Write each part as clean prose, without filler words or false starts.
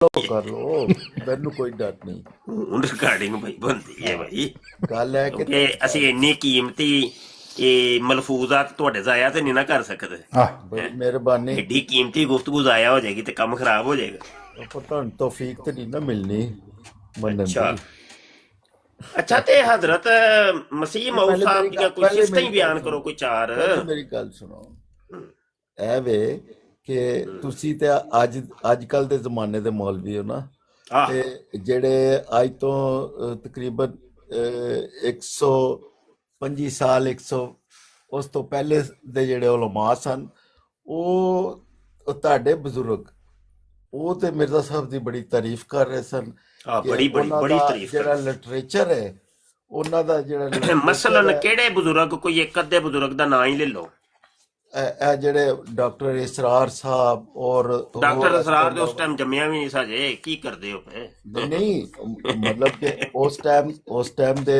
ਕਰ ਲੋ, ਮੈਨੂੰ ਕੋਈ ਡਰ ਨਹੀਂ। ਹੁਣ ਰਿਕਾਰਡਿੰਗ ਬਈ ਬਣਦੀ ਹੈ ਬਈ, ਗੱਲ ਹੈ ਕਿ ਕਿਉਂਕਿ ਅਸੀਂ ਇੰਨੀ ਕੀਮਤੀ ਇਹ ਮਲਫੂਜ਼ਾਤ ਤੁਹਾਡੇ ਜ਼ਾਇਆ ਤੇ ਨਹੀਂ ਨਾ ਕਰ ਸਕਦੇ। ਬੜੀ ਮਿਹਰਬਾਨੀ। ਐਡੀ ਕੀਮਤੀ ਗੁਫ਼ਤਗੂ ਜ਼ਾਇਆ ਹੋ ਜਾਏਗੀ ਤੇ ਕੰਮ ਖਰਾਬ ਹੋ ਜਾਏਗਾ। ਪਰ ਤੁਹਾਨੂੰ ਤੌਫੀਕ ਤੇ ਨਹੀਂ ਨਾ ਮਿਲਣੀ ਮੰਨਣ ਅੱਛਾ ਦੀ। ਅੱਛਾ, ਤੇ ਹਜ਼ਰਤ ਮਸੀਹ ਮਊਦ ਪਹਿਲੇ ਸਾਹਿਬ ਮੇਰੀ ਦੀਆਂ ਕੋਈ ਪਹਿਲੇ ਸਿਫਤਾਂ ਹੀ ਮੇਰੀ ਗੱਲ ਬਿਆਨ ਕਰੋ, ਸੁਣੋ, ਕੋਈ ਚਾਰ। ਪਹਿਲੇ ਮੇਰੀ ਗੱਲ ਸੁਣੋ। ਇਹ ਵੇ ਕਿ ਤੁਸੀਂ ਤੇ ਅੱਜ ਕੱਲ ਦੇ ਜ਼ਮਾਨੇ ਦੇ ਮੌਲਵੀ ਹੋ ਨਾ, ਆਹ ਤੇ ਜਿਹੜੇ ਅੱਜ ਤੋਂ ਤਕਰੀਬਨ 125 ਸਾਲ 100 ਉਸ ਤੋਂ ਪਹਿਲੇ ਦੇ ਜਿਹੜੇ ਉਲਮਾ ਸਨ, ਉਹ ਤੁਹਾਡੇ ਬਜ਼ੁਰਗ, ਉਹ ਤੇ ਮਿਰਜ਼ਾ ਸਾਹਿਬ ਦੀ ਬੜੀ ਤਾਰੀਫ ਕਰ ਰਹੇ ਸਨ ਕਿ ਬੜੀ ਬੜੀ ਉਹਨਾਂ ਬੜੀ ਦਾ ਤਾਰੀਫ ਜਿਹੜਾ ਕਰ। ਲਿਟਰੇਚਰ ਹੈ, ਉਹਨਾਂ ਦਾ ਜਿਹੜਾ ਲਿਟਰੇਚਰ ਮਸਲਨ ਹੈ, ਕਿਹੜੇ ਬਜ਼ੁਰਗ, ਕੋਈ ਇੱਕ ਅੱਧੇ ਬਜ਼ੁਰਗ ਦਾ ਨਾਂ ਹੀ ਲੈ ਲਓ। ਇਹ ਜਿਹੜੇ ਡਾਕਟਰ ਇਸਰਾਰ ਸਾਹਿਬ ਔਰ ਡਾਕਟਰ ਹੋਰ ਇਸ ਤੋਂ ਅਸਰਾਰ ਦੇ ਉਸ ਇਲਾਵਾ ਟਾਈਮ ਜੰਮਿਆ ਵੀ ਨਹੀਂ ਸਾਜੇ, ਕੀ ਕਰਦੇ ਹੋ ਪਏ? ਨਹੀਂ, ਮਤਲਬ ਕਿ ਉਸ ਟਾਈਮ ਦੇ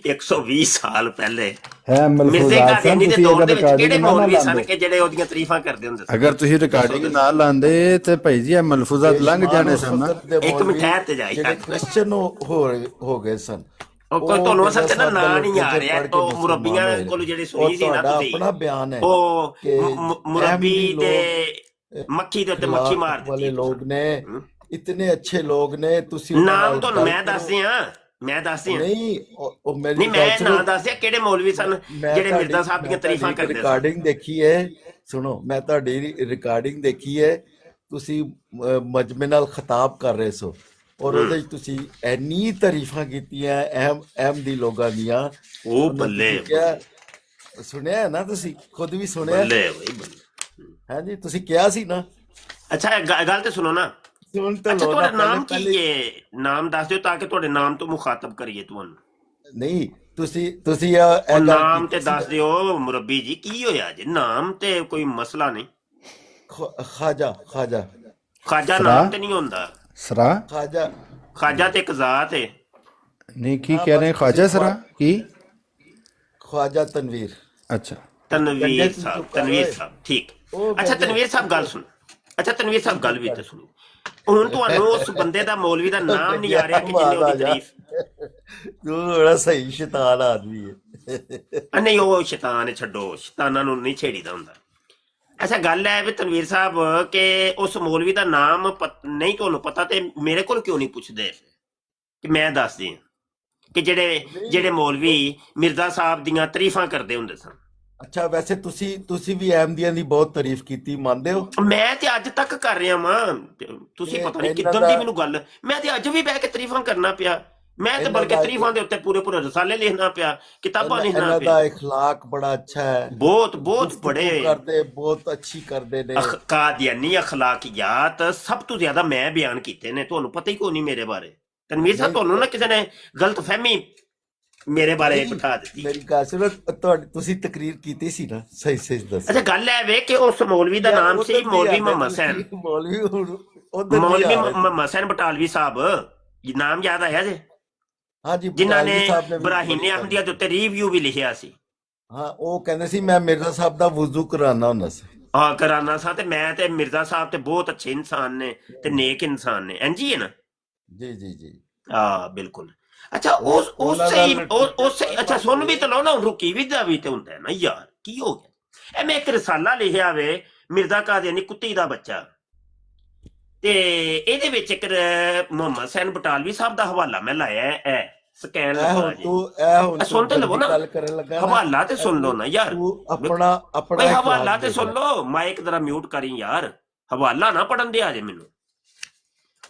120 ਸਾਲ ਪਹਿਲੇ ਹੈ ਮਿਰਜ਼ੇ ਮਲਫੂਜ਼ਾਤ ਕਾਦੀਆਨੀ ਸਨ। ਦੇ ਤੁਸੀਂ ਦੌਰ ਅਗਰ ਦੇ ਵਿੱਚ ਕਿਹੜੇ ਰਿਕਾਰਡਿੰਗ ਨਾ ਮੌਲਵੀ ਸਨ ਲਾਉਂਦੇ, ਕਿ ਜਿਹੜੇ ਉਹਦੀਆਂ ਤਾਰੀਫਾਂ ਕਰਦੇ ਹੁੰਦੇ ਸਨ? ਅਗਰ ਤੁਸੀਂ ਰਿਕਾਰਡਿੰਗ ਨਾ ਲਾਉਂਦੇ ਤੇ ਭਾਈ ਜੀ ਇਹ ਮਲਫੂਜ਼ਾਤ ਲੰਘ ਬੇਸ਼ੁਮਾਰ ਜਾਣੇ ਉਸ ਸਨ ਨਾ। ਵਕਤ ਦੇ ਇੱਕ ਮਿੰਟ ਮੌਲਵੀ ਠਹਿਰ ਤੇ ਜਾ ਜਿਹੜੇ ਯਾਰ। ਕ੍ਰਿਸਚਨ ਹੋ ਗਏ ਸਨ, ਕੋਈ ਤੁਹਾਨੂੰ ਅਸਲ ਮਿਰਜ਼ਾ ਚ ਨਾ ਸਾਹਿਬ ਦਾ ਨਾਂ ਨਹੀਂ ਆ ਲਿਟਰੇਚਰ ਰਿਹਾ। ਪੜ੍ਹ ਕੇ ਉਹ ਮੁਸਲਮਾਨ ਮੁਰੱਬੀਆਂ ਹੋਏ ਨੇ। ਕੋਲ ਜਿਹੜੀ ਉਹ ਸੁਣੀ ਸੀ ਨਾ ਤੁਹਾਡਾ ਤੁਸੀਂ, ਆਪਣਾ ਬਿਆਨ ਹੈ ਉਹ ਕਿ ਮੁਰੱਬੀ ਅਹਿਮਦੀ ਦੇ ਮੱਖੀ ਦੇ ਉੱਤੇ ਮੱਖੀ ਮਾਰ ਅਖਲਾਕ ਵਾਲੇ ਦਿੱਤੀ ਲੋਕ ਨੇ, ਹਮ? ਇਤਨੇ ਅੱਛੇ ਲੋਕ ਨੇ, ਤੁਸੀਂ ਉਹਨਾਂ ਨਾਮ ਨਾਲ ਤੁਹਾਨੂੰ ਗੱਲ ਮੈਂ ਕਰੋ। ਦੱਸਦੀ ਹਾਂ, ਮੈਂ ਦੱਸਦੀ ਹਾਂ। ਨਹੀਂ, ਉਹ ਮੇਰੀ ਨਹੀਂ, ਗੱਲ ਮੈਂ ਸੁਣੋ। ਨਾਂ ਦੱਸਦਿਆ ਕਿਹੜੇ ਮੌਲਵੀ ਸਨ ਜਿਹੜੇ ਮਿਰਜ਼ਾ ਸਾਹਿਬ ਦੀਆਂ ਤਾਰੀਫਾਂ ਕਰਦੇ ਸਨ। ਰਿਕਾਰਡਿੰਗ ਦੇਖੀ ਹੈ, ਸੁਣੋ, ਮੈਂ ਤੁਹਾਡੀ ਰਿਕਾਰਡਿੰਗ ਦੇਖੀ ਹੈ। ਤੁਸੀਂ ਮਜਮੇ ਨਾਲ ਖਿਤਾਬ ਕਰ ਰਹੇ ਸੋ, ਔਰ ਉਹਦੇ ਵਿੱਚ ਤੁਸੀਂ ਇੰਨੀ ਤਾਰੀਫਾਂ ਕੀਤੀਆਂ ਅਹਿਮਦੀ ਲੋਕਾਂ ਦੀਆਂ। ਉਹ ਉਹਨੂੰ ਬੱਲੇ ਤੁਸੀਂ ਕਿਹਾ, ਸੁਣਿਆ ਹੈ ਨਾ, ਤੁਸੀਂ ਖੁਦ ਵੀ ਸੁਣਿਆ ਬੱਲੇ ਬਈ ਬੱਲੇ। ਹੈ ਜੀ, ਤੁਸੀਂ ਕਿਹਾ ਸੀ ਨਾ। ਅੱਛਾ, ਗੱਲ ਤੇ ਸੁਣੋ ਨਾ। ਸੁਣ ਤਾਂ ਅੱਛਾ, ਲਓ ਨਾ, ਤੁਹਾਡਾ ਨਾਮ ਕੀ ਪਹਿਲੇ ਹੈ? ਨਾਮ ਦੱਸ ਦਿਓ ਤਾਂ ਕਿ ਤੁਹਾਡੇ ਨਾਮ ਤੋਂ ਮੁਖਾਤਬ ਕਰੀਏ ਤੁਹਾਨੂੰ। ਨਹੀਂ, ਤੁਸੀਂ ਉਹ ਇਹ ਗੱਲ ਨਾਮ ਤੇ ਕੀਤੀ ਸੀ ਦੱਸ ਦਿਓ ਮੁਰੱਬੀ ਜੀ, ਕੀ ਹੋਇਆ ਜੀ? ਨਾਮ ਤੇ ਕੋਈ ਮਸਲਾ ਨਹੀਂ। ਖਾਜਾ ਖਾਜਾ ਸਰਾ ਨਾਮ ਤੇ ਨਹੀਂ ਹੁੰਦਾ। ਸਰਾ ਖਾਜਾ ਖਾਜਾ ਤੇ ਇੱਕ ਜ਼ਾਤ ਹੈ। ਨਹੀਂ, ਕੀ ਹਾਂ, ਕਹਿ ਬਸ ਰਹੇ? ਤੁਸੀਂ ख्वाजा सरा की? ਖਵਾਜਾ ਤਨਵੀਰ। अच्छा, ਤਨਵੀਰ ਗੰਜੇ ਸਾਹਿਬ, ਚੁੱਪ ਕਰ ਤਨਵੀਰ ਓਏ। ਸਾਹਿਬ, ਠੀਕ। ਉਹ ਅੱਛਾ ਗੰਜੇ ਤਨਵੀਰ ਸਾਹਿਬ, ਗੱਲ ਸੁਣ। ਅੱਛਾ ਤਨਵੀਰ ਸਾਹਿਬ, ਗੱਲ ਵੀ ਤੇ ਸੁਣੋ। ਹੁਣ ਤੁਹਾਨੂੰ ਉਸ ਬੰਦੇ ਦਾ, ਮੌਲਵੀ ਦਾ ਨਾਮ ਨਹੀਂ ਆ ਰਿਹਾ ਕਿ ਜਿੰਨੇ ਉਹਦੀ ਤਾਰੀਫ। ਤੂੰ ਬੜਾ ਸਹੀ ਸ਼ੈਤਾਨ ਆਦਮੀ ਹੈ। ਨਹੀਂ, ਉਹ ਸ਼ੈਤਾਨ ਹੈ, ਛੱਡੋ, ਸ਼ੈਤਾਨਾਂ ਨੂੰ ਨਹੀਂ ਛੇੜੀਦਾ ਹੁੰਦਾ। ਅੱਛਾ, ਗੱਲ ਹੈ ਵੀ ਤਨਵੀਰ ਸਾਹਿਬ ਕਿ ਉਸ ਮੌਲਵੀ ਦਾ ਨਾਮ ਨਹੀਂ ਤੁਹਾਨੂੰ ਪਤਾ, ਤੇ ਮੇਰੇ ਕੋਲ ਕਿਉਂ ਨਹੀਂ ਪੁੱਛਦੇ ਕਿ ਮੈਂ ਦੱਸਦੀ ਹਾਂ ਕਿ ਜਿਹੜੇ ਮੌਲਵੀ ਮਿਰਜ਼ਾ ਸਾਹਿਬ ਦੀਆਂ ਤਾਰੀਫਾਂ ਕਰਦੇ ਹੁੰਦੇ ਸਨ। ਅੱਛਾ, ਵੈਸੇ ਤੁਸੀਂ ਵੀ ਅਹਿਮਦੀਆਂ ਦੀ ਬਹੁਤ ਤਾਰੀਫ ਕੀਤੀ, ਮੰਨਦੇ ਹੋ? ਮੈਂ ਤੇ ਅੱਜ ਤੱਕ ਕਰ ਰਿਹਾ ਵਾਂ। ਤੁਸੀਂ ਪਤਾ ਨਹੀਂ ਇਹਨਾਂ ਕਿੱਦਣ ਦੀ ਦਾ ਮੈਨੂੰ ਗੱਲ, ਮੈਂ ਤੇ ਅੱਜ ਵੀ ਬਹਿ ਕੇ ਤਾਰੀਫਾਂ ਕਰਨਾ ਪਿਆ। ਮੈਂ ਤੇ ਇਹਨਾਂ ਬਲਕਿ ਦਾ ਤਾਰੀਫਾਂ ਦੇ ਉੱਤੇ ਪੂਰੇ ਰਸਾਲੇ ਲਿਖਣਾ ਪਿਆ, ਕਿਤਾਬਾਂ ਲਿਖਣਾ ਇਹਨਾਂ ਪਿਆ। ਦਾ ਇਖਲਾਕ ਬੜਾ ਅੱਛਾ ਹੈ, ਬਹੁਤ ਗੁਫ਼ਤਗੂ ਬੜੇ ਕਰਦੇ, ਬਹੁਤ ਅੱਛੀ ਕਰਦੇ ਨੇ। ਕਾਦੀਆਨੀ ਅਖਲਾਕੀਆਤ ਸਭ ਤੋਂ ਜ਼ਿਆਦਾ ਮੈਂ ਬਿਆਨ ਕੀਤੇ ਨੇ। ਤੁਹਾਨੂੰ ਪਤਾ ਹੀ ਕੋਈ ਨਹੀਂ ਮੇਰੇ ਬਾਰੇ। ਤਨਵੀਰ ਸਾਹਿਬ, ਤੁਹਾਨੂੰ ਨਾ ਕਿਸੇ ਨੇ ਗਲਤ ਫਹਿਮੀ ਮੇਰੇ ਬਾਰੇ ਨਹੀਂ, ਬਿਠਾ ਦਿੱਤੀ। ਮੇਰੀ ਗੱਲ ਸੁਣੋ, ਤੁਸੀਂ ਤਕਰੀਰ ਕੀਤੀ ਸੀ ਨਾ, ਸਹੀ ਦੱਸ। ਅੱਛਾ, ਗੱਲ ਹੈ ਵੇ ਕਿ ਉਸ ਮੌਲਵੀ ਦਾ ਨਾਮ ਸੀ ਮੌਲਵੀ ਮੁਹੰਮਦ ਸੈਨ। ਮੌਲਵੀ ਉਧਰ ਮੌਲਵੀ ਮੁਹੰਮਦ ਸੈਨ ਬਟਾਲਵੀ ਸਾਹਿਬ, ਨਾਮ ਯਾਦ ਆਇਆ ਜੇ? ਹਾਂਜੀ, ਜਿਨ੍ਹਾਂ ਨੇ ਬਟਾਲਵੀ ਸਾਹਿਬ ਨੇ ਵੀ ਬਰਾਹੀਨੇ ਬੜੀ ਅਹਿਮਦੀਆ ਦੇ ਉੱਤੇ ਰਿਵਿਊ ਵੀ ਲਿਖਿਆ ਸੀ। ਹਾਂ, ਉਹ ਕਹਿੰਦੇ ਸੀ ਮੈਂ ਮਿਰਜ਼ਾ ਸਾਹਿਬ ਦਾ ਵੁਜ਼ੂ ਕਰਾਉਣਾ ਹੁੰਦਾ ਸੀ। ਹਾਂ, ਕਰਾਨਾ ਸਾਂ। ਤੇ ਮੈਂ ਤੇ ਮਿਰਜ਼ਾ ਸਾਹਿਬ ਤੇ ਬਹੁਤ ਅੱਛੇ ਇਨਸਾਨ ਨੇ ਤੇ ਨੇਕ ਇਨਸਾਨ ਨੇ, ਇੰਜੀ ਹੈ ਨਾ? ਜੀ। ਹਾਂ, ਬਿਲਕੁਲ। ਅੱਛਾ, ਉਹਨਾਂ ਦਾ ਅੱਛਾ, ਸੁਣ ਵੀ ਤਾਂ ਲਓ ਨਾ, ਰੁਕੀ ਵੀ ਦਾ ਵੀ ਤੇ ਹੁੰਦਾ ਹੈ ਨਾ ਯਾਰ, ਕੀ ਹੋ ਗਿਆ? ਮੈਂ ਇੱਕ ਰਸਾਲਾ ਲਿਖਿਆ ਵੇ, ਮਿਰਜ਼ਾ ਕਾਦੀਆਨੀ ਕੁੱਤੀ ਦਾ ਬੱਚਾ, ਤੇ ਇਹਦੇ ਵਿੱਚ ਇੱਕ ਮੁਹੰਮਦ ਸੈਨ ਬਟਾਲਵੀ ਸਾਹਿਬ ਦਾ ਹਵਾਲਾ ਮੈਂ ਲਾਇਆ ਹੈ, ਸਕੈਨ ਲੱਗਾ ਜੀ। ਸੁਣ ਤੇ ਲਵੋ ਨਾ, ਗੱਲ ਕਰਨ ਲੱਗਾ ਹਵਾਲਾ ਤੇ ਸੁਣ ਲਓ ਨਾ ਯਾਰ। ਆਪਣਾ ਓਏ ਹਵਾਲਾ ਤੇ ਸੁਣ ਲਓ, ਮਾਈਕ ਜ਼ਰਾ ਮਿਊਟ ਕਰੀ ਯਾਰ, ਹਵਾਲਾ ਨਾ ਪੜਨ ਦੇ ਆਜੇ ਮੈਨੂੰ।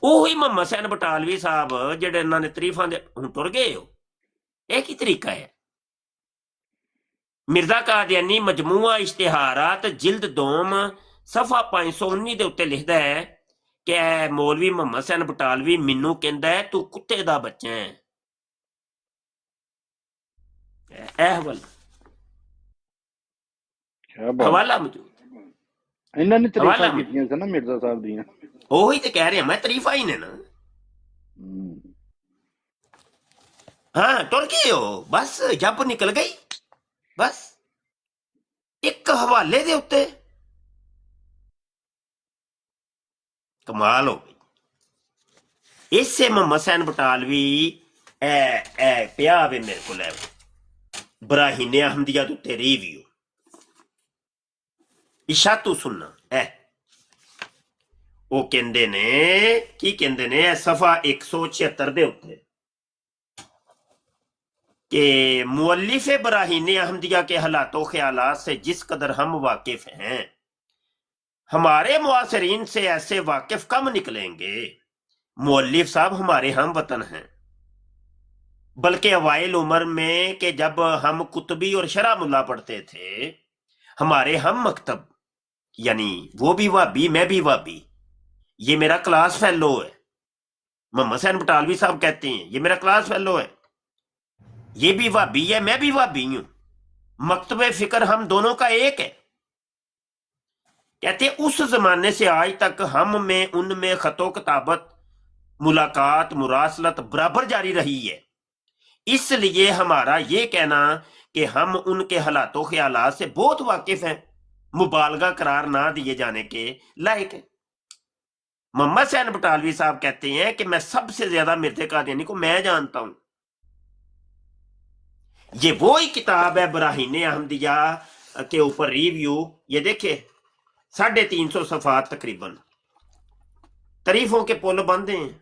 ਉਹੀ ਮੁਹੰਮਦ ਸੈਨ ਬਟਾਲਵੀ ਸਾਹਿਬ ਜਿਹੜੇ ਇਹਨਾਂ ਨੇ ਤਾਰੀਫਾਂ ਦੇ, ਹੁਣ ਤੁਰ ਗਏ ਹੋ। ਇਹ ਕੀ ਤਰੀਕਾ ਹੈ? ਮਿਰਜ਼ਾ ਕਾਦੀਆਨੀ ਮਜਮੂਆ ਇਸ਼ਤਿਹਾਰਾਤ ਜਿਲਦ ਦੋਮ ਸਫਾ 519 ਦੇ ਉੱਤੇ ਲਿਖਦਾ ਹੈ ਕਿ ਮੌਲਵੀ ਮੁਹੰਮਦ ਸੈਨ ਬਟਾਲਵੀ ਮੈਨੂੰ ਕਹਿੰਦਾ ਹੈ ਤੂੰ ਕੁੱਤੇ ਦਾ ਬੱਚਾ ਹੈ। ਇਹ ਹਵਾਲਾ ਮੌਜੂਦ, ਇਹਨਾਂ ਨੇ ਤਾਰੀਫਾਂ ਕੀਤੀਆਂ ਸਨ ਨਾ ਮਿਰਜ਼ਾ ਸਾਹਿਬ ਦੀਆਂ। ਉਹੀ ਤੇ ਕਹਿ ਰਿਹਾ ਮੈਂ, ਤਾਰੀਫਾਂ ਹੀ ਨੇ ਨਾ। ਹਾਂ, ਤੁਰ ਗਏ ਹੋ, ਬਸ ਜੱਬ ਨਿਕਲ ਗਈ, ਬਸ ਇੱਕ ਹਵਾਲੇ ਦੇ ਉੱਤੇ। ਕਮਾਲ ਹੋ ਗਈ। ਇਸੇ ਮੁਹੰਮਦ ਹੁਸੈਨ ਬਟਾਲਵੀ ਐ ਪਿਆ ਵੇ ਮੇਰੇ ਕੋਲ ਬਰਾਹੀਨੇ ਅਹਮਦੀਆ ਦੇ ਉੱਤੇ ਰਿਵਿਊ ਇਸ਼ਾਤੂ ਸੁਣਨਾ ਉਹ ਕਹਿੰਦੇ ਨੇ ਕੀ ਕਹਿੰਦੇ ਨੇ ਸਫਾ 176 ਦੇ ਉੱਤੇ कि मुअल्लिफ बराहीन अहमदिया के हालातों ख्यालात से जिस कदर हम वाकिफ हैं हमारे मुआसरीन से ऐसे वाकिफ कम निकलेंगे। मुअल्लिफ साहब हमारे हम वतन हैं, बल्कि अवाइल उम्र में कि जब हम कुतुबी और शरा मुल्ला पढ़ते थे हमारे हम मकतब यानी वो भी वाबी मैं भी वाबी, ये मेरा क्लास फेलो है। मोहम्मद हुसैन बटालवी साहब कहते हैं ये मेरा क्लास फेलो है, ये भी वाबी है मैं भी वाबी हूं, मकतबे फिक्र हम दोनों का एक है। कहते उस जमाने से आज तक हम में उनमें खतो किताबत मुलाकात मुरासलत बराबर जारी रही है, इसलिए हमारा ये कहना कि हम उनके हालातों ख्यालात से बहुत वाकिफ हैं मुबालगा करार ना दिए जाने के लायक है। मोहम्मद हुसैन बटालवी साहब कहते हैं कि मैं सबसे ज्यादा मिर्ज़ा कादियानी को मैं जानता हूं। ये वो ही किताब है बराहीन अहमदिया के ऊपर रिव्यू, ये देखे 350 सफात तकरीबन, तारीफों के पुल बंधे हैं।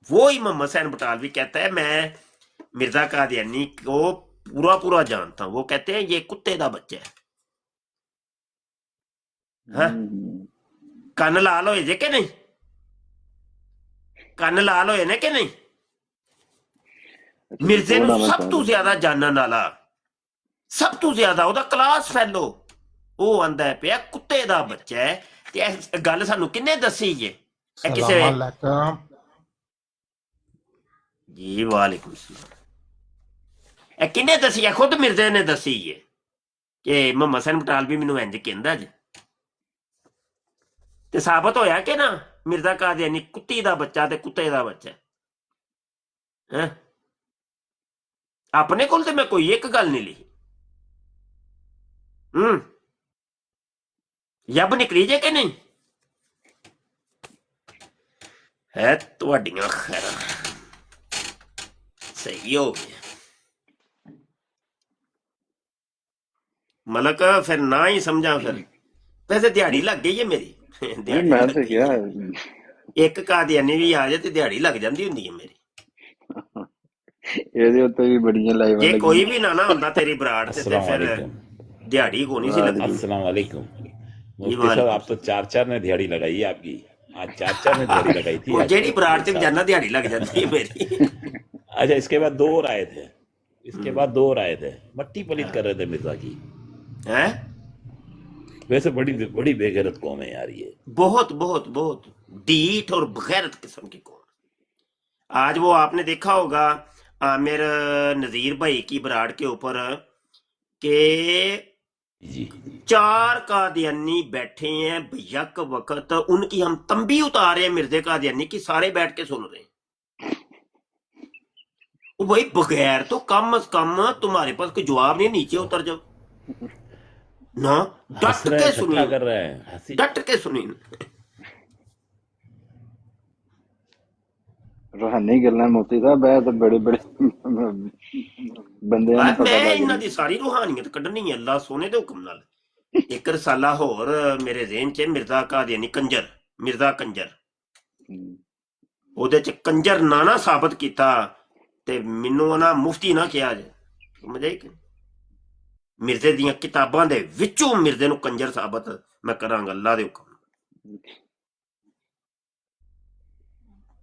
वो ही मोहम्मद हुसैन बटालवी कहता है मैं मिर्जा कादियानी को पूरा पूरा जानता हूं। वो कहते हैं ये कुत्ते का बच्चा है। हाँ? कन्न लाल होए जे के नहीं, कन्न लाल होए ने के नहीं। मिर्जे ਨੂੰ ਸਭ ਤੋਂ ਜ਼ਿਆਦਾ ਜਾਣਨ ਵਾਲਾ, ਸਭ ਤੋਂ ਜ਼ਿਆਦਾ ਉਹਦਾ ਕਲਾਸ ਫੈਲੋ, ਉਹ ਆਂਦਾ ਪਿਆ ਕੁੱਤੇ ਦਾ ਬੱਚਾ ਹੈ। ਤੇ ਇਹ ਗੱਲ ਸਾਨੂੰ ਕਿੰਨੇ ਦੱਸੀ ਜੇ? ਇਹ ਕਿਸੇ ਜੀ ਵਾਲੇਕੁਮ ਸਲਾਮ, ਇਹ ਕਿੰਨੇ ਦੱਸੀ ਹੈ? ਖੁਦ ਮਿਰਜ਼ੇ ਨੇ ਦੱਸੀ ਹੈ ਕਿ ਮੁਹੰਮਦ ਹੁਸੈਨ ਬਟਾਲਵੀ ਮੈਨੂੰ ਇੰਜ ਕਹਿੰਦਾ ਜੇ। ਤੇ ਸਾਬਤ ਹੋਇਆ ਕਿ ਨਾ ਮਿਰਜ਼ਾ ਕਾਦੀਆਨੀ ਕੁੱਤੀ ਦਾ ਬੱਚਾ ਤੇ ਕੁੱਤੇ ਦਾ ਬੱਚਾ ਹੈ। अपने को तो मैं कोई एक गल नहीं लिखी। यब निकली जे कि नहीं है तुहाडियां खैर सही हो गया। मलक फिर ना ही समझा, फिर वैसे दिहाड़ी लग गई है मेरी। मैं तो क्या एक कादियानी भी आ जाए तो दिहाड़ी लग जाती हुंदी है मेरी। ਇਹਦੇ ਉੱਤੇ ਵੀ ਬੜੀਆਂ ਲਾਈਵਾਂ ਜੇ ਕੋਈ ਵੀ ਨਾ ਹੁੰਦਾ ਤੇਰੀ ਬਰਾੜ ਤੇ ਫਿਰ ਦਿਹਾੜੀ को नहीं सी लगती। अस्सलाम वालेकुम मुफ्ती साहब, आप तो चार ने दिहाड़ी लगाई है आपकी, आज चार ने दिहाड़ी लगाई थी। जेडी बराड़ से जाना दिहाड़ी लग जाती है मेरी। अच्छा, इसके बाद दो और आए थे, मट्टी पलित कर रहे थे मिर्जा की। हैं? वैसे बड़ी बेगैरत कौम है यार ये, बहुत बहुत बहुत ढीठ और बगैरत किस्म की कौम। आज वो आपने देखा होगा आमिर नजीर भाई की बराड़ के ऊपर के जी 4 कादियानी बैठे हैं भयक वक्त, उनकी हम तंबी उतारे हैं मिर्जे कादियानी की, सारे बैठ के सुन रहे हैं। भाई बगैर तो कम अज कम तुम्हारे पास कोई जवाब नहीं, नीचे उतर जाओ ना, डट के सुनिए, कर रहे हैं, डट के सुनिए। रूहानी गल्लां मुफ्ती साहब है तो बड़े बड़े बंदे मैं इन्हां दी सारी रूहानियत कड्ढनी है अल्लाह सोने दे हुक्म नाल। एक रसाला होर मेरे ज़हन च मिर्जा कादियानी कंजर, मिर्जा कंजर, ਉਹਦੇ ਚ ਕੰਜਰ ਨਾ ਸਾਬਤ ਕੀਤਾ ਤੇ ਮੈਨੂੰ ਨਾ ਮੁਫਤੀ ਨਾ ਕਿਹਾ ਜੇ, ਸਮਝ ਆਈ ਕਿ ਮਿਰਜ਼ੇ ਦੀਆਂ ਕਿਤਾਬਾਂ ਦੇ ਵਿੱਚੋਂ ਮਿਰਜ਼ੇ ਨੂੰ ਕੰਜਰ ਸਾਬਤ ਮੈਂ ਕਰਾਂਗਾ ਅੱਲਾਹ ਦੇ ਹੁਕਮ।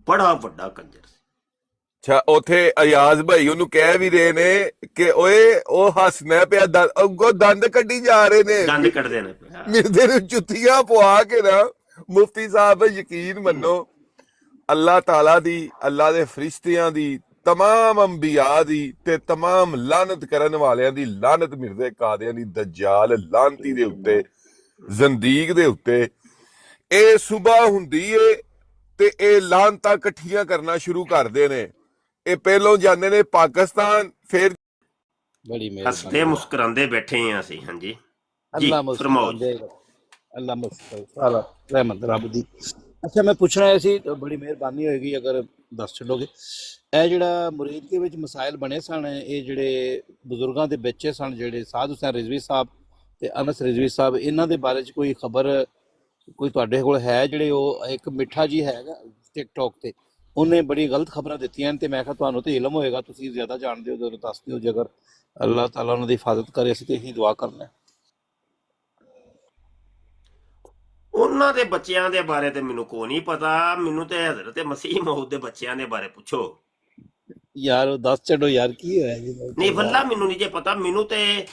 ਬੜਾ ਵੱਡਾ ਕੰਜਰ ਸੀ। ਅੱਛਾ, ਉਥੇ ਅਯਾਜ਼ ਭਾਈ ਉਹਨੂੰ ਕਹਿ ਵੀ ਰਹੇ ਨੇ ਕਿ ਓਏ ਉਹ ਹੱਸਣਾ ਪਿਆ, ਅੱਗੋਂ ਦੰਦ ਕੱਢੀ ਜਾ ਰਹੇ ਨੇ, ਦੰਦ ਕੱਢਦੇ ਨੇ ਮਿਰਦੇ ਨੂੰ ਜੁੱਤੀਆਂ ਪਵਾ ਕੇ ਨਾ। ਮੁਫਤੀ ਸਾਹਿਬ ਯਕੀਨ ਮੰਨੋ, ਅੱਲਾਹ ਤਾਲਾ ਦੀ, ਅੱਲਾਹ ਦੇ ਫਰਿਸ਼ਤਿਆਂ ਦੀ, तमाम अंबिया दी ते तमाम लानत करन वालियां दी लानत मिर्जे कादियानी दज्जाल लानती दे उत्ते, जंदीक दे उत्ते। ए सुबह हुंदी ए ते ए लानतां इकट्ठियां करना शुरू करदे ने। ए पहलों जांदे ने पाकिस्तान, फिर बड़ी हसते मुस्कुरांदे बैठे हैं ਅਸੀਂ। ਹਾਂਜੀ जी फरमाओ। ਅੱਲਾ ਮੁਸਤਫਾ ਸਾਰਾ ਰਹਿਮਤ ਰੱਬ ਦੀ। ਅੱਛਾ ਮੈਂ ਪੁੱਛਣਾ ਹੈ ਸੀ, ਬੜੀ ਮਿਹਰਬਾਨੀ ਹੋਏਗੀ ਅਗਰ ਦੱਸ ਛੱਡੋਗੇ। ਇਹ ਜਿਹੜਾ ਮੁਰੀਦਕੇ ਵਿੱਚ ਮਸਾਇਲ ਬਣੇ ਸਨ, ਇਹ ਜਿਹੜੇ ਬਜ਼ੁਰਗਾਂ ਦੇ ਬੱਚੇ ਸਨ, ਜਿਹੜੇ ਸਾਧ ਹੁਸੈਨ ਰਿਜ਼ਵੀ ਸਾਹਿਬ ਤੇ ਅਨਸ ਰਿਜ਼ਵੀ ਸਾਹਿਬ, ਇਹਨਾਂ ਦੇ ਬਾਰੇ 'ਚ ਕੋਈ ਖਬਰ ਕੋਈ ਤੁਹਾਡੇ ਕੋਲ ਹੈ? ਜਿਹੜੇ ਉਹ ਇੱਕ ਮਿੱਠਾ ਜੀ ਹੈਗਾ ਟਿਕਟੋਕ ਤੇ, ਉਹਨੇ ਬੜੀ ਗਲਤ ਖਬਰਾਂ ਦਿੱਤੀਆਂ ਨੇ, ਤੇ ਮੈਂ ਕਿਹਾ ਤੁਹਾਨੂੰ ਤੇ ਇਲਮ ਹੋਏਗਾ, ਤੁਸੀਂ ਜ਼ਿਆਦਾ ਜਾਣਦੇ ਹੋ, ਜਦੋਂ ਦੱਸ ਦਿਓ। ਜੇਕਰ ਅੱਲਾਹ ਤਾਲਾ ਉਹਨਾਂ ਦੀ ਹਿਫਾਜ਼ਤ ਕਰੇ, ਅਸੀਂ ਤੇ ਇਹੀ ਦੁਆ ਕਰਨਾ ਹੈ। ਉਹਨਾਂ ਦੇ ਬੱਚਿਆਂ ਦੇ ਬਾਰੇ ਤੇ ਮੈਨੂੰ ਕੋਈ ਨਹੀਂ ਪਤਾ, ਮੈਨੂੰ ਤੇ ਹਜ਼ਰਤ ਮਸੀਹ ਮੌਊਦ ਦੇ ਬੱਚਿਆਂ ਦੇ ਬਾਰੇ ਪੁੱਛੋ। ਯਾਰ ਉਹ ਦੱਸ ਛੱਡੋ ਯਾਰ, ਕੀ ਹੋਇਆ ਜੀ? ਨਹੀਂ ਵੱਲਾ ਮੈਨੂੰ ਨਹੀਂ ਜੇ ਪਤਾ। ਮੈਨੂੰ ਤੇ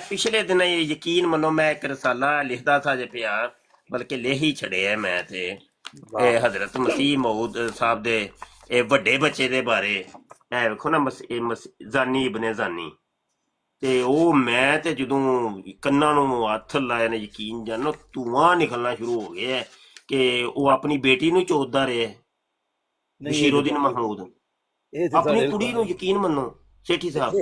ਪਿਛਲੇ ਦਿਨ ਇਹ ਯਕੀਨ ਮੰਨੋ, ਮੈਂ ਇੱਕ ਰਸਾਲਾ ਲਿਖਦਾ ਥਾ ਜੇ ਪਿਆ, ਬਲਕਿ ਲਿਖ ਹੀ ਛੜਿਆ ਮੈਂ ਤੇ ਇਹ ਹਜ਼ਰਤ ਮਸੀਹ ਮੌਊਦ ਸਾਹਿਬ ਦੇ ਇਹ ਵੱਡੇ ਬੱਚੇ ਦੇ ਬਾਰੇ। ਇਹ ਵੇਖੋ ਨਾ ਜ਼ਾਨੀ ਇਬਨ ਜ਼ਾਨੀ, ਤੇ ਉਹ ਮੈਂ ਤੇ ਜਦੋਂ ਕੰਨਾਂ ਨੂੰ ਹੱਥ ਲਾਇਆ ਨੇ, ਯਕੀਨ ਜਾਨੋ ਧੂਆਂ ਨਿਕਲਣਾ ਸ਼ੁਰੂ ਹੋ ਗਿਆ ਹੈ ਕਿ ਉਹ ਆਪਣੀ ਬੇਟੀ ਨੂੰ ਚੋਦਦਾ ਰਿਹਾ ਬਸ਼ੀਰੁਦੀਨ ਮਹਿਮੂਦ, ਇਹ ਤੇ ਆਪਣੀ ਸਾਡੇ ਕੁੜੀ ਨੂੰ। ਯਕੀਨ ਮੰਨੋ ਸੇਠੀ ਸਾਹਿਬ,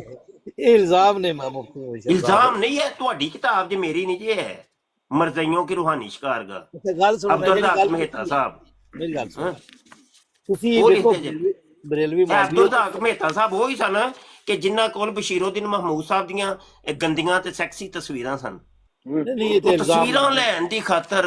ਇਹ ਇਲਜ਼ਾਮ ਨੇ ਮੁਫਤੀ। ਇਲਜ਼ਾਮ ਨਹੀਂ ਹੈ, ਤੁਹਾਡੀ ਕਿਤਾਬ 'ਚ, ਮੇਰੀ ਨਹੀਂ ਜੇ ਹੈ। ਮਰਜ਼ਈयों की रूहानी शिकारगा ਗੱਲ ਸੁਣੋ, ਅਬਦੁਲ ਰਜ਼ਾਕ ਮਹਿਤਾ ਸਾਹਿਬ, ਮੇਰੀ ਗੱਲ ਸੁਣੋ। ਹਾਂ। ਤੁਸੀਂ ਉਹ ਦੇਖੋ ਲਿਖਦੇ ਜੇ। ਬਰੇਲਵੀ ਅਬਦੁਲ ਰਜ਼ਾਕ ਮਹਿਤਾ ਸਾਹਿਬ ਉਹ ਹੀ ਸਨ ਕਿ ਜਿਨ੍ਹਾਂ ਕੋਲ ਬਸ਼ੀਰੁਦੀਨ ਮਹਿਮੂਦ ਸਾਹਿਬ ਦੀਆਂ ਗੰਦੀਆਂ ਤੇ ਸੈਕਸੀ ਤਸਵੀਰਾਂ ਸਨ। ਨਹੀਂ, ਇਹ ਤੇ ਉਹ ਇਲਜ਼ਾਮ ਤਸਵੀਰਾਂ ਲੈਣ ਦੀ ਖਾਤਰ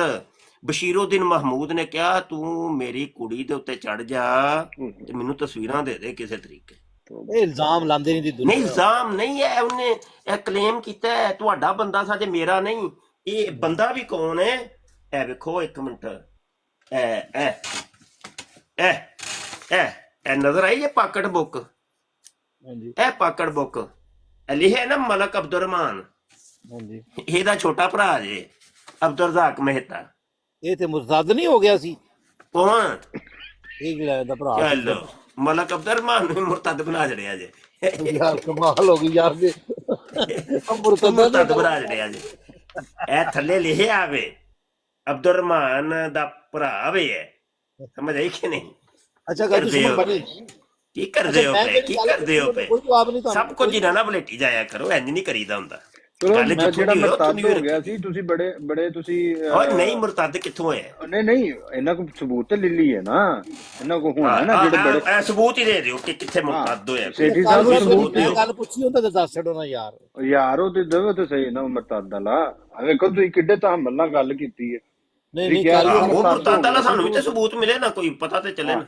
ਬਸ਼ੀਰੁਦੀਨ ਮਹਿਮੂਦ ਨੇ ਕਿਹਾ ਤੂੰ ਮੇਰੀ ਕੁੜੀ ਦੇ ਉੱਤੇ ਚੜ ਜਾ ਤੇ ਮੈਨੂੰ ਤਸਵੀਰਾਂ ਦੇ ਦੇ ਕਿਸੇ ਤਰੀਕੇ। ਇਹ ਇਲਜ਼ਾਮ ਲਾਉਂਦੇ ਨਹੀਂ ਦੀ ਦੁਨੀਆ। ਨਹੀਂ ਇਲਜ਼ਾਮ ਨਹੀਂ ਹੈ, ਉਹਨੇ ਇਹ ਕਲੇਮ ਕੀਤਾ ਹੈ ਤੁਹਾਡਾ ਬੰਦਾ ਸਾਜੇ ਮੇਰਾ ਨਹੀਂ। ਇਹ ਬੰਦਾ ਵੀ ਕੌਣ ਹੈ? ਇਹ ਵੇਖੋ ਇੱਕ ਮਿੰਟ, ਇਹ ਨਜ਼ਰ ਆਈ ਇਹ ਪਾਕਟ ਬੁੱਕ? ਹਾਂਜੀ ਇਹ ਪਾਕਟ ਬੁੱਕ ਲਿਖਿਆ ਨਾ ਮਲਕ ਅਬਦੁਰ ਰਹਿਮਾਨ, ਹਾਂਜੀ। ਇਹਦਾ ਛੋਟਾ ਭਰਾ ਜੇ ਅਬਦੁਲ ਰਜ਼ਾਕ ਮਹਿਤਾ। ਇਹ ਤੇ ਮੁਰਤਦ ਨਹੀਂ ਹੋ ਗਿਆ ਸੀ? ਕੌਣ? ਇਹ ਜਿਹੜਾ ਇਹਦਾ ਭਰਾ ਸੀ। ਚੱਲ ਮਲਕ ਅਬਦੁਰ ਰਹਿਮਾਨ ਨੂੰ ਮੁਰਤਦ ਬਣਾ ਜੜਿਆ ਜੇ। ਯਾਰ ਕਮਾਲ ਹੋ ਗਈ ਯਾਰ, ਦੇ ਮੁਰਤਦ ਬਣਾ ਜੜਿਆ ਜੇ। ਇਹ ਥੱਲੇ ਲਿਖਿਆ ਆਵੇ ਅਬਦੁਰ ਰਹਿਮਾਨ ਦਾ ਭਰਾ ਵੇ ਹੈ, ਸਮਝ ਆਈ ਕਿ ਨਹੀਂ? ਅੱਛਾ ਗੱਲ ਕਰਦੇ ਸੁਣ ਹੋ ਬਣੀ। ਕੀ ਕਰਦੇ ਹੋ ਪਏ, ਕੀ ਕਰਦੇ ਹੋ ਪਏ? ਕੋਈ ਜਵਾਬ ਨਹੀਂ ਤੁਹਾਨੂੰ। ਸਭ ਕੁਝ ਇਹਨਾਂ ਨਾਲ ਵਲੇਟੀ ਜਾਇਆ ਕਰੋ, ਇੰਜ ਨਹੀਂ ਕਰੀਦਾ ਹੁੰਦਾ। ਚਲੋ ਗੱਲ ਮੈਂ ਜਿੱਥੋਂ ਜਿਹੜਾ ਦੀ ਹੋਏ ਉੱਥੋਂ ਮਰਤਦ ਦੀ ਹੋ ਹੋਏ। ਗਿਆ ਸੀ, ਤੁਸੀਂ ਬੜੇ ਤੁਸੀਂ ਓਏ ਨਹੀਂ, ਮੁਰਤਦ ਕਿੱਥੋਂ ਹੋਇਆ? ਨਹੀਂ ਇਹਨਾਂ ਕੋਲ ਸਬੂਤ ਤੇ ਲਿੱਲੀ ਹੈ ਨਾ, ਇਹਨਾਂ ਕੋਲ ਹੋਣਾ ਨਾ ਜਿਹੜੇ ਬੜੇ। ਇਹ ਸਬੂਤ ਹੀ ਦੇ ਦਿਓ ਕਿ ਕਿੱਥੇ ਮੁਰਤਦ ਹੋਇਆ। ਸੇਠੀ ਸਾਹਿਬ ਨੂੰ ਸਬੂਤ ਮੈਂ ਦਿਓ ਗੱਲ ਪੁੱਛੀ ਹੁੰਦਾ ਤੇ ਦੱਸ ਛੱਡੋ ਨਾ ਯਾਰ। ਯਾਰ, ਉਹ ਤੇ ਦਵੇ ਤੇ ਸਹੀ ਨਾ ਮਰਤਦ ਵਾਲਾ। ਵੇਖੋ ਤੁਸੀਂ ਕਿੱਡੇ ਤਹਮਲ ਨਾਲ ਗੱਲ ਕੀਤੀ ਹੈ। ਨਹੀਂ ਨਹੀਂ ਯਾਰ, ਗੱਲ ਉਹ ਮੁਰਤਦ ਵਾਲਾ ਸਾਨੂੰ ਵੀ ਤੇ ਸਬੂਤ ਮਿਲੇ ਨਾ, ਕੋਈ ਪਤਾ ਤੇ ਚੱਲੇ ਨਾ।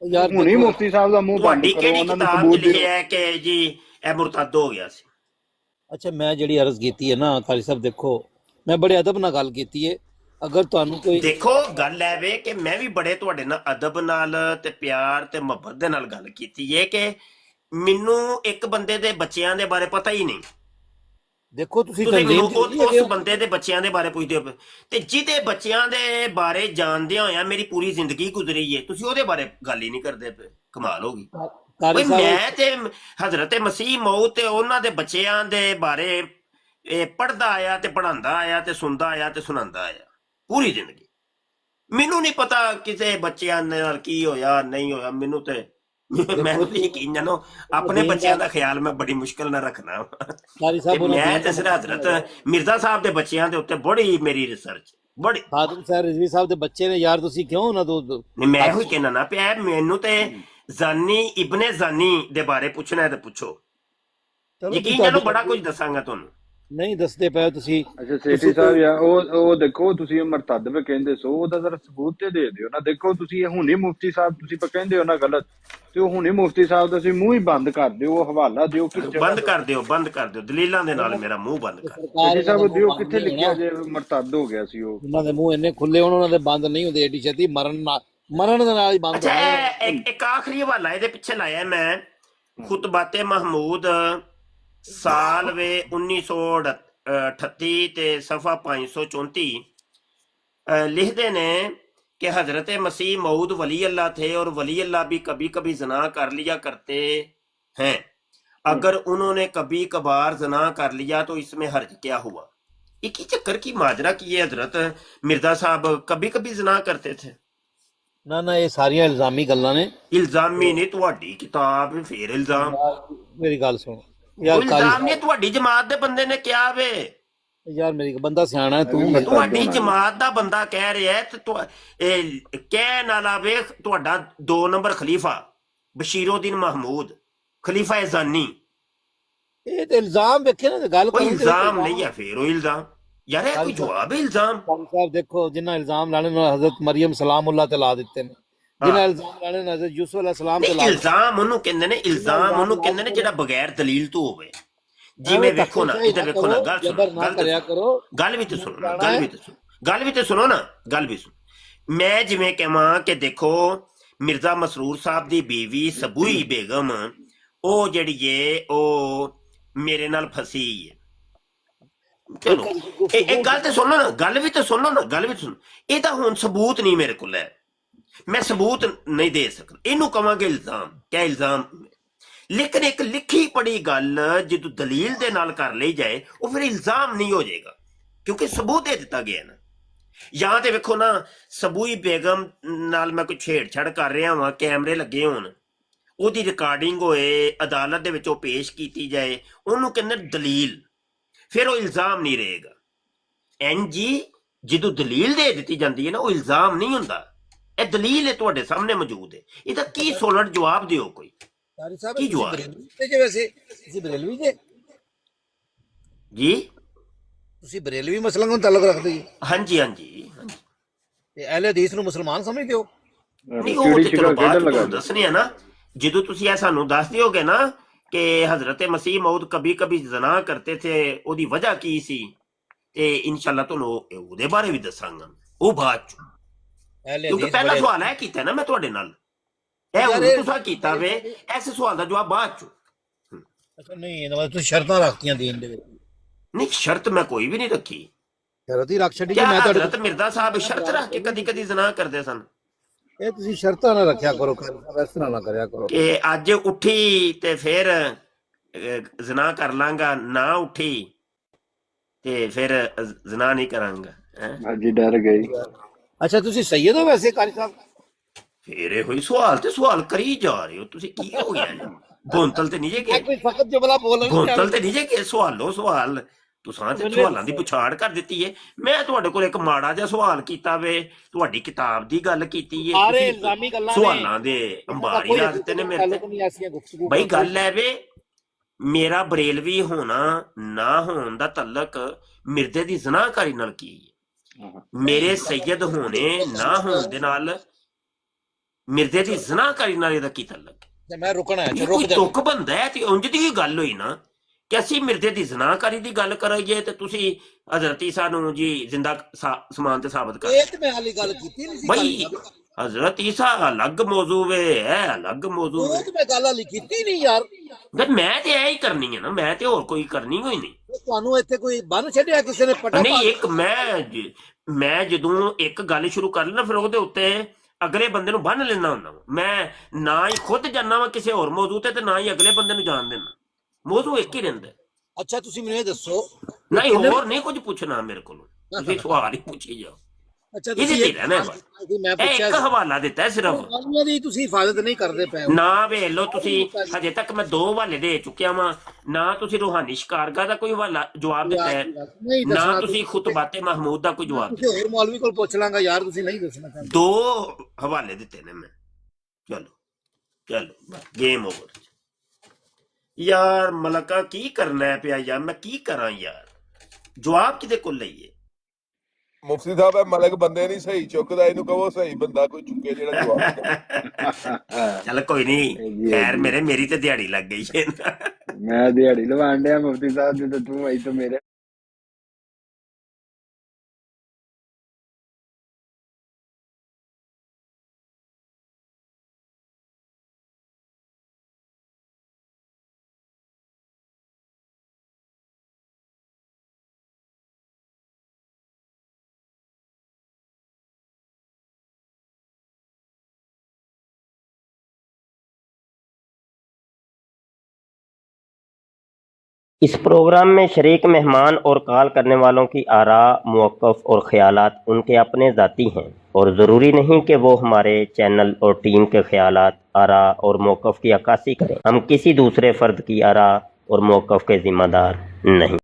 ਯਾਰ ਹੁਣੀ ਮੁਫਤੀ ਸਾਹਿਬ ਦਾ ਮੂੰਹ ਬੰਦ ਤੁਹਾਡੀ ਕਰੋ, ਕਿਹੜੀ ਉਹਨਾਂ ਨੂੰ ਕਿਤਾਬ ਸਬੂਤ 'ਚ ਦਿਓ। ਲਿਖਿਆ ਹੈ ਕਿ ਜੀ ਇਹ ਮੁਰਤਦ ਹੋ ਗਿਆ ਸੀ? ਅੱਛਾ ਮੈਂ ਜਿਹੜੀ ਅਰਜ਼ ਕੀਤੀ ਹੈ ਨਾ ਕਾਲੀ ਸਾਹਿਬ, ਦੇਖੋ ਮੈਂ ਬੜੇ ਅਦਬ ਨਾਲ ਗੱਲ ਕੀਤੀ ਹੈ। ਅਗਰ ਤੁਹਾਨੂੰ ਕੋਈ ਦੇਖੋ ਗੱਲ ਐ ਵੇ ਕਿ ਮੈਂ ਵੀ ਬੜੇ ਤੁਹਾਡੇ ਨਾਲ ਅਦਬ ਨਾਲ ਤੇ ਪਿਆਰ ਤੇ ਮੁਹੱਬਤ ਦੇ ਨਾਲ ਗੱਲ ਕੀਤੀ ਹੈ ਕਿ ਮੈਨੂੰ ਇੱਕ ਬੰਦੇ ਦੇ ਬੱਚਿਆਂ ਦੇ ਬਾਰੇ ਪਤਾ ਹੀ ਨਹੀਂ। ਦੇਖੋ ਤੁਸੀਂ ਤੁਸੀਂ ਮੈਨੂੰ ਤਨਜ਼ੀਮ ਉਸ ਬੰਦੇ ਦੇ ਬੱਚਿਆਂ ਦੇ ਬਾਰੇ ਪੁੱਛਦੇ ਹੋ, ਤੇ ਜਿਹਦੇ ਬੱਚਿਆਂ ਦੇ ਬਾਰੇ ਜਾਣਦਿਆਂ ਹੋਇਆ ਮੇਰੀ ਪੂਰੀ ਜ਼ਿੰਦਗੀ ਗੁਜ਼ਰੀ ਹੈ, ਤੁਸੀਂ ਉਹਦੇ ਬਾਰੇ ਗੱਲ ਹੀ ਨਹੀਂ ਕਰਦੇ ਪਏ। ਕਮਾਲ ਹੋ ਗਈ। ਕਾਲੀ ਓਏ ਸਾਹਿਬ ਮੈਂ ਤੇ ਹਜ਼ਰਤ ਮਸੀਹ ਮਊਦ ਤੇ ਉਹਨਾਂ ਦੇ ਬੱਚਿਆਂ ਦੇ ਬਾਰੇ ਪੜ੍ਹਦਾ ਆਇਆ ਤੇ ਪੜ੍ਹਾਉਂਦਾ ਆਇਆ ਤੇ ਸੁਣਦਾ ਆਇਆ ਤੇ ਸੁਣਾਉਂਦਾ ਆਇਆ ਪੂਰੀ ਜ਼ਿੰਦਗੀ। ਮੈਨੂੰ ਨਹੀਂ ਪਤਾ ਕਿਸੇ ਬੱਚਿਆਂ ਨਾਲ ਕੀ ਹੋਇਆ ਨਹੀਂ ਹੋਇਆ। ਮੈਨੂੰ ਤੇ ਮੈਂ ਤਾਂ ਯਕੀਨ ਜਾਨੋ ਆਪਣੇ ਬੱਚਿਆਂ ਦਾ ਖਿਆਲ ਮੈਂ ਬੜੀ ਮੁਸ਼ਕਲ ਨਾਲ ਰੱਖਣਾ। ਕਾਲੀ ਸਾਹਿਬ ਤੇ ਮੈਂ ਤੇ ਸਿਰ ਹਜ਼ਰਤ ਮਿਰਜ਼ਾ ਸਾਹਿਬ ਦੇ ਬੱਚਿਆਂ ਦੇ ਉੱਤੇ ਬੜੀ ਮੇਰੀ ਰਿਸਰਚ ਬੜੀ। ਖਾਦਮ ਸਾਹਿਬ ਰਿਜ਼ਵੀ ਸਾਹਿਬ ਦੇ ਬੱਚੇ ਨੇ ਯਾਰ, ਤੁਸੀਂ ਕਿਉਂ ਉਹਨਾਂ ਤੋਂ ਨਹੀਂ ਮੈਂ ਇਹੋ ਹੀ ਕਹਿਣਾ ਨਾ ਪਿਆ, ਮੈਨੂੰ ਤੇ ਜ਼ਾਨੀ ਇਬਨ ਜ਼ਾਨੀ ਦੇ ਬਾਰੇ ਪੁੱਛਣਾ ਹੈ ਤੇ ਪੁੱਛੋ। ਯਕੀਨ ਜਾਨੋ ਬੜਾ ਕੁਝ ਦੱਸਾਂਗਾ ਤੁਹਾਨੂੰ। ਨਹੀਂ ਦੱਸਦੇ ਪਏ ਤੁਸੀਂ। ਅੱਛਾ ਸੇਠੀ ਸਾਹਿਬ ਯਾਰ, ਉਹ ਦੇਖੋ ਤੁਸੀਂ ਮਰਤਦ ਵੀ ਕਹਿੰਦੇ ਸੋ, ਉਹਦਾ ਜ਼ਰਾ ਸਬੂਤ ਤੇ ਦੇ ਦਿਓ ਨਾ। ਦੇਖੋ ਤੁਸੀਂ ਹੁਣੀ ਮੁਫਤੀ ਸਾਹਿਬ ਤੁਸੀਂ ਕਹਿੰਦੇ ਹੋ ਨਾ ਗਲਤ, ਤੇ ਉਹ ਹੁਣੀ ਮੁਫਤੀ ਸਾਹਿਬ ਦਾ ਤੁਸੀਂ ਮੂੰਹ ਹੀ ਬੰਦ ਕਰ ਦਿਓ, ਉਹ ਹਵਾਲਾ ਦਿਓ ਕਿ ਬੰਦ ਕਰ ਦਿਓ, ਬੰਦ ਕਰ ਦਿਓ, ਦਲੀਲਾਂ ਦੇ ਨਾਲ ਮੇਰਾ ਮੂੰਹ ਬੰਦ ਕਰ। ਸੇਠੀ ਸਾਹਿਬ ਦਿਓ ਕਿੱਥੇ ਲਿਖਿਆ ਜੇ ਮਰਤਦ ਹੋ ਗਿਆ ਸੀ ਉਹ? ਉਹਨਾਂ ਦੇ ਮੂੰਹ ਇੰਨੇ ਖੁੱਲੇ ਹੋਣ, ਉਹਨਾਂ ਦੇ ਬੰਦ ਨਹੀਂ ਹੁੰਦੇ ਏਡੀ ਛੇਤੀ। ਮਰਨ ਦੇ ਨਾਲ ਹੀ ਬੰਦ ਅੱਛਾ ਹੋਣੇ। ਇੱਕ ਆਖਰੀ ਹਵਾਲਾ ਇਹਦੇ ਪਿੱਛੇ ਲਾਇਆ ਮੈਂ, ਖੁਤਬਾਤੇ ਮਹਿਮੂਦ ਸਾਲ ਵੇ 1938 ਤੇ ਸਫਾ 534 लिखते ने कि हजरत मसीह मऊद वली अल्लाह थे और वली अल्लाह भी कभी कभी जना कर लिया करते हैं। अगर उन्होंने कभी कभार जना कर लिया तो इसमें हर्ज क्या हुआ? एक ही चक्कर की माजरा की है हजरत मिर्जा साहब कभी कभी जना करते थे। ना ना ये सारियां इल्जामी गल्लां ने। इल्जामी ने तुहाडी किताब फिर इल्जाम। मेरी गल सुनो यार, इल्जाम ने तुहाडी जमात दे बंदे ने क्या वे ਯਾਰ ਮੇਰੀ ਬੰਦਾ ਸਿਆਣਾ ਹੈ ਤੂੰ। ਤੁਹਾਡੀ ਜਮਾਤ ਦਾ ਬੰਦਾ ਕਹਿ ਰਿਹਾ ਹੈ ਤੇ ਇਹ ਕਹਿ ਨਾਲਾ ਵੇਖ ਤੁਹਾਡਾ 2 ਨੰਬਰ ਖਲੀਫਾ ਬਸ਼ੀਰਉদ্দিন ਮਹਮੂਦ ਖਲੀਫਾ ਜ਼ਾਨੀ, ਇਹ ਤੇ ਇਲਜ਼ਾਮ ਵੇਖੇ ਨਾ, ਗੱਲ ਕੋਈ ਕਰਨ ਤੇ ਇਲਜ਼ਾਮ ਨਹੀਂ ਹੈ। ਫਿਰ ਉਹ ਇਲਜ਼ਾਮ ਯਾਰ ਇਹ ਕੋਈ ਜਵਾਬ ਹੈ ਇਲਜ਼ਾਮ? ਕਾਜ਼ੀ ਸਾਹਿਬ ਦੇਖੋ, ਜਿੰਨਾ ਇਲਜ਼ਾਮ ਲਾਣੇ ਨੇ ਹਜ਼ਰਤ ਮਰੀਮ ਸਲਾਮੁੱਲਾਹ ਤੇ ਲਾ ਦਿੱਤੇ ਨੇ, ਜਿੰਨਾ ਇਲਜ਼ਾਮ ਲਾਣੇ ਨੇ ਹਜ਼ਰਤ ਯੂਸੁਫ ਅਲੈਹਿਸ ਸਲਾਮ ਤੇ ਲਾ ਦਿੱਤੇ। ਇਲਜ਼ਾਮ ਉਹਨੂੰ ਕਹਿੰਦੇ ਨੇ, ਇਲਜ਼ਾਮ ਉਹਨੂੰ ਕਹਿੰਦੇ ਨੇ ਜਿਹੜਾ ਬਗੈਰ ਦਲੀਲ ਤੋਂ ਹੋਵੇ। ਜਿਵੇਂ ਵੇਖੋ ਨਾ, ਇੱਧਰ ਵੇਖੋ ਨਾ, ਗੱਲ ਸੁਣੋ, ਗੱਲ ਵੀ ਤੇ ਸੁਣੋ ਨਾ, ਗੱਲ ਵੀ ਤੇ ਸੁਣੋ, ਗੱਲ ਵੀ ਤੇ ਸੁਣੋ ਨਾ, ਗੱਲ ਵੀ ਸੁਣੋ। ਮੈਂ ਜਿਵੇਂ ਕਹਾਂ ਕਿ ਦੇਖੋ ਮਿਰਜ਼ਾ ਮਸਰੂਰ ਸਾਹਿਬ ਦੀ ਬੀਵੀ ਸਬੂਈ ਬੇਗਮ, ਉਹ ਜਿਹੜੀ ਏ ਉਹ ਮੇਰੇ ਨਾਲ ਫਸੀ ਹੈ। ਚਲੋ ਇਹ ਗੱਲ ਤੇ ਸੁਣੋ ਨਾ, ਗੱਲ ਵੀ ਤੇ ਸੁਣੋ ਨਾ, ਗੱਲ ਵੀ ਸੁਣੋ। ਇਹਦਾ ਹੁਣ ਸਬੂਤ ਨਹੀਂ ਮੇਰੇ ਕੋਲ ਹੈ, ਮੈਂ ਸਬੂਤ ਨਹੀਂ ਦੇ ਸਕਦਾ। ਇਹਨੂੰ ਕਵਾਂਗੇ ਇਲਜ਼ਾਮ, ਕਿਆ ਇਲਜ਼ਾਮ? ਲੇਕਿਨ ਇੱਕ ਲਿਖੀ ਪੜੀ ਗੱਲ ਜਦੋਂ ਦਲੀਲ ਦੇ ਨਾਲ ਕਰ ਲਈ ਜਾਏ ਉਹ ਫਿਰ ਇਲਜ਼ਾਮ ਨਹੀਂ ਹੋ ਜਾਏਗਾ, ਕਿਉਂਕਿ ਸਬੂਤ ਦੇ ਦਿੱਤਾ ਗਿਆ ਨਾ। ਜਾਂ ਤੇ ਵੇਖੋ ਨਾ, ਸਬੂਈ ਬੇਗਮ ਨਾਲ ਮੈਂ ਕੋਈ ਛੇੜਛਾੜ ਕਰ ਰਿਹਾ ਵਾਂ, ਕੈਮਰੇ ਲੱਗੇ ਹੋਣ, ਉਹਦੀ ਰਿਕਾਰਡਿੰਗ ਹੋਏ, ਅਦਾਲਤ ਦੇ ਵਿੱਚ ਉਹ ਪੇਸ਼ ਕੀਤੀ ਜਾਏ, ਉਹਨੂੰ ਕਹਿੰਦੇ ਦਲੀਲ, ਫਿਰ ਉਹ ਇਲਜ਼ਾਮ ਨਹੀਂ ਰਹੇਗਾ। ਜੀ ਜਦੋਂ ਦਲੀਲ ਦੇ ਦਿੱਤੀ ਜਾਂਦੀ ਹੈ ਨਾ, ਉਹ ਇਲਜ਼ਾਮ ਨਹੀਂ ਹੁੰਦਾ। ਇਹ ਦਲੀਲ ਹੈ, ਤੁਹਾਡੇ ਸਾਹਮਣੇ ਮੌਜੂਦ ਹੈ। ਇਹਦਾ ਕੀ ਸੋਲਟ ਜਵਾਬ ਦਿਓ ਕੋਈ, ਕੀ ਜਵਾਬ? ਤੁਸੀਂ ਬਰੇਲਵੀ ਜੇ ਜੀ? ਤੁਸੀਂ ਬਰੇਲਵੀ ਮਸਲਾ ਨਾਲ ਤਾਲੁਕ ਰੱਖਦੇ ਜੀ? ਹਾਂਜੀ ਹਾਂਜੀ ਹਾਂਜੀ। ਤੇ ਅਹਿਲੇ ਹਦੀਸ ਨੂੰ ਮੁਸਲਮਾਨ ਸਮਝਦੇ ਹੋ? ਨਹੀਂ, ਉਹ ਤੇ ਚਲੋ ਬਾਅਦ ਤੁਹਾਨੂੰ ਦੱਸਣੇ ਆ ਨਾ। ਜਦੋਂ ਤੁਸੀਂ ਇਹ ਸਾਨੂੰ ਦੱਸ ਦਿਓਗੇ ਨਾ ਕਿ ਹਜ਼ਰਤ ਮਸੀਹ ਮੌਦ ਕभी कभी ਜ਼ਨਾ ਕਰਤੇ ਥੇ, ਉਹਦੀ ਵਜ੍ਹਾ ਕੀ ਸੀ, ਤੇ ਇਨਸ਼ਾਅੱਲਾ ਤੁਹਾਨੂੰ ਉਹਦੇ ਬਾਰੇ ਵੀ ਦੱਸਾਂਗਾ, ਉਹ ਬਾਅਦ ਚ। ਕਿਉਂਕਿ ਪਹਿਲਾ ਸਵਾਲ ਇਹ ਕੀਤਾ ਨਾ ਮੈਂ ਤੁਹਾਡੇ ਨਾਲ, ਇਹ ਹੁਣ ਤੁਸੀਂ ਕੀਤਾ ਵੇ, ਇਸ ਸਵਾਲ ਦਾ ਜਵਾਬ ਬਾਅਦ ਚ। ਅੱਛਾ, ਨਹੀਂ ਇਹਦਾ ਮਤਲਬ ਤੁਸੀਂ ਸ਼ਰਤਾਂ ਰੱਖਤੀਆਂ ਦੀਨ ਦੇ ਵਿੱਚ? ਨਹੀਂ, ਸ਼ਰਤ ਮੈਂ ਕੋਈ ਵੀ ਨਹੀਂ ਰੱਖੀ। ਸ਼ਰਤ ਹੀ ਰੱਖ ਛੱਡੀ? ਮੈਂ ਹਜ਼ਰਤ ਮਿਰਜ਼ਾ ਸਾਹਿਬ ਸ਼ਰਤ ਰੱਖ ਕੇ ਕਦੀ ਕਦੀ ਜ਼ਨਾ ਕਰਦੇ ਸਨ। ਇਹ ਤੁਸੀਂ ਸ਼ਰਤਾਂ ਨਾ ਰੱਖਿਆ ਕਰੋ, ਇਸ ਤਰ੍ਹਾਂ ਨਾ ਕਰਿਆ ਕਰੋ ਕਿ ਅੱਜ ਉੱਠੀ ਤੇ ਫਿਰ ਜ਼ਨਾ ਕਰ ਲਾਂਗਾ, ਨਾ ਉੱਠੀ ਤੇ ਫਿਰ ਜ਼ਨਾ ਨਹੀਂ ਕਰਾਂਗਾ। ਅੱਜ ਡਰ ਗਈ। ਅੱਛਾ, ਤੁਸੀਂ ਸੈਯਦ ਹੋ ਵੈਸੇ ਕਾਰੀ ਸਾਹਿਬ? ਫਿਰ ਇਹ ਹੋਈ ਸਵਾਲ ਤੇ ਸਵਾਲ ਕਰੀ ਜਾ ਰਹੇ ਹੋ ਤੁਸੀਂ, ਕੀ ਹੋ ਗਿਆ ਜੀ? ਗੋਂਤਲ ਤੇ ਨਹੀਂ ਜੇ ਕਿ ਕੋਈ ਫਕਤ ਜਮਲਾ ਬੋਲ, ਗੋਂਤਲ ਤੇ ਨਹੀਂ ਜੇ ਕਿ ਸਵਾਲੋ ਸਵਾਲ ਤੁਸੀਂ ਤੇ ਸਵਾਲਾਂ ਦੀ ਪੁਛਾੜ ਕਰ ਦਿੱਤੀ ਏ। ਮੈਂ ਤੁਹਾਡੇ ਕੋਲ ਇੱਕ ਮਾੜਾ ਜਿਹਾ ਸਵਾਲ ਕੀਤਾ ਵੇ, ਤੁਹਾਡੀ ਕਿਤਾਬ ਦੀ ਗੱਲ ਕੀਤੀ ਏ, ਸਾਰੇ ਇਲਜ਼ਾਮੀ ਗੱਲਾਂ ਨੇ, ਸਵਾਲਾਂ ਦੇ ਅੰਬਾਰੀ ਲਾ ਦਿੱਤੇ ਨੇ ਮੇਰੇ ਤੇ। ਬਈ ਗੱਲ ਹੈ ਵੇ, ਮੇਰਾ ਬਰੇਲਵੀ ਹੋਣਾ ਨਾ ਹੋਣ ਦਾ ਤਲਕ ਮਿਰਜ਼ੇ ਦੀ ਜ਼ਨਾਕਾਰੀ ਨਾਲ ਕੀ ਹੈ? ਮੇਰੇ ਸੈਯਦ ਹੋਣੇ ਨਾ ਹੋਣ ਦੇ ਨਾਲ ਮਿਰਜ਼ੇ ਦੀ ਜ਼ਨਾਕਾਰੀ ਨਾਲ ਇਹਦਾ ਕੀ ਤਲਕ? ਮੈਂ ਰੁਕਣਾ ਹੈ, ਕੋਈ ਤੁਕ ਬੰਦਾ ਹੈ ਤੇ ਉਂਝ ਦੀ ਗੱਲ ਹੋਈ ਨਾ ਕਿ ਅਸੀਂ ਮਿਰਜ਼ੇ ਦੀ ਜ਼ਨਾਕਾਰੀ ਦੀ ਗੱਲ ਕਰਾਂਗੇ ਤੇ ਤੁਸੀਂ ਹਜ਼ਰਤ ਈਸਾ ਨੂੰ ਜੀ ਜ਼ਿੰਦਾ ਸਮਾਨ ਤੇ ਸਾਬਤ ਕਰ। ਇਹ ਤੇ ਮੈਂ ਹਾਲੀ ਗੱਲ ਕੀਤੀ ਨਹੀਂ ਸੀ ਬਈ ਹਜ਼ਰਤ ਈਸਾ ਅਲੱਗ ਮੌਜੂ ਹੈ, ਅਲੱਗ ਮੌਜੂ ਹੈ। ਉਹ ਤੇ ਮੈਂ ਗੱਲ ਹਾਲੀ ਕੀਤੀ ਨਹੀਂ ਯਾਰ। ਮੈਂ ਤੇ ਇਹ ਹੀ ਕਰਨੀ ਹੈ ਨਾ, ਮੈਂ ਤੇ ਹੋਰ ਕੋਈ ਕਰਨੀ ਹੋਈ ਨਹੀਂ। ਤੁਹਾਨੂੰ ਇੱਥੇ ਕੋਈ ਬੰਨ ਛੱਡਿਆ ਕਿਸੇ ਨੇ? ਪਟਾ ਨਹੀਂ, ਇੱਕ ਮੈਂ ਜਦੋਂ ਇੱਕ ਗੱਲ ਸ਼ੁਰੂ ਕਰ ਲੈਣਾ ਫਿਰ ਉਹਦੇ ਉੱਤੇ ਅਗਲੇ ਬੰਦੇ ਨੂੰ ਬੰਨ ਲੈਣਾ ਹੁੰਦਾ। ਮੈਂ ਨਾ ਹੀ ਖੁਦ ਜਾਣਾ ਵਾ ਕਿਸੇ ਹੋਰ ਮੌਜੂ ਤੇ ਨਾ ਹੀ ਅਗਲੇ ਬੰਦੇ ਨੂੰ ਜਾਣ ਦੇਣਾ। ਮੌਜੂ ਇੱਕ ਹੀ ਰਹਿੰਦਾ। ਅੱਛਾ, ਤੁਸੀਂ ਮੈਨੂੰ ਇਹ ਦੱਸੋ। ਨਹੀਂ, ਹੋਰ ਨਹੀਂ ਕੁਝ ਪੁੱਛਣਾ ਮੇਰੇ ਕੋਲੋਂ, ਤੁਸੀਂ ਸਵਾਲ ਹੀ ਪੁੱਛੀ ਜਾਓ। ਅੱਛਾ, ਇਹਦੇ ਤੇ ਰਹਿਣਾ ਬਸ। ਮੈਂ ਪੁੱਛਿਆ ਇੱਕ ਹਵਾਲਾ ਦਿੱਤਾ ਸਿਰਫ, ਉਹਨਾਂ ਦੀ ਤੁਸੀਂ ਹਿਫਾਜ਼ਤ ਨਹੀਂ ਕਰਦੇ ਪਏ ਨਾ। ਵੇਖ ਲਓ ਤੁਸੀਂ, ਹਜੇ ਤੱਕ ਮੈਂ 2 ਹਵਾਲੇ ਦੇ ਚੁੱਕਿਆ ਵਾਂ ਨਾ। ਤੁਸੀਂ ਰੂਹਾਨੀ ਸ਼ਿਕਾਰਗਾਹ ਦਾ ਕੋਈ ਹਵਾਲਾ ਜਵਾਬ ਦਿੱਤਾ ਹੈ, ਨਾ ਤੁਸੀਂ ਖੁਤਬਾਤੇ ਮਹਮੂਦ ਦਾ ਕੋਈ ਜਵਾਬ ਦਿੱਤਾ। ਹੋਰ ਮੌਲਵੀ ਕੋਲ ਪੁੱਛ ਲਾਂਗਾ ਯਾਰ, ਤੁਸੀਂ ਨਹੀਂ ਦੱਸਣਾ ਚਾਹੁੰਦੇ। 2 ਹਵਾਲੇ ਦਿੱਤੇ ਨੇ ਮੈਂ। ਚਲੋ ਗੇਮ ਓਵਰ ਯਾਰ। ਮਲਕਾ ਕੀ ਕਰਨਾ ਪਿਆ ਯਾਰ, ਮੈਂ ਕੀ ਕਰਾਂ ਯਾਰ? ਜਵਾਬ ਕਿਹਦੇ ਕੋਲ ਲਈਏ? ਮੁਫਤੀ ਸਾਹਿਬ ਇਹ ਮਲਕ ਬੰਦੇ ਨਹੀਂ ਸਹੀ ਚੁੱਕਦਾ, ਇਹਨੂੰ ਕਹੋ ਸਹੀ ਬੰਦਾ ਕੋਈ ਚੁੱਕੇ ਜਿਹੜਾ ਜਵਾਬ। ਚੱਲ ਕੋਈ ਨਹੀਂ, ਖੈਰ ਮੇਰੀ ਤੇ ਦਿਹਾੜੀ ਲੱਗ ਗਈ ਹੈ। ਮੈਂ ਦਿਹਾੜੀ ਲਵਾਣ ਡਿਆ ਮੁਫਤੀ ਸਾਹਿਬ ਦੀ, ਤੇ ਤੂੰ ਆਈ ਤਾਂ ਮੇਰੇ इस प्रोग्राम में शरीक मेहमान और कॉल करने वालों की आरा, मौक़िफ़ और ख़यालात उनके अपने ज़ाती हैं और ज़रूरी नहीं कि वो हमारे चैनल और टीम के ख़यालात, आरा और मौक़िफ़ की अक्कासी करें। हम किसी दूसरे फ़र्द की आरा और मौक़िफ़ के ज़िम्मेदार नहीं।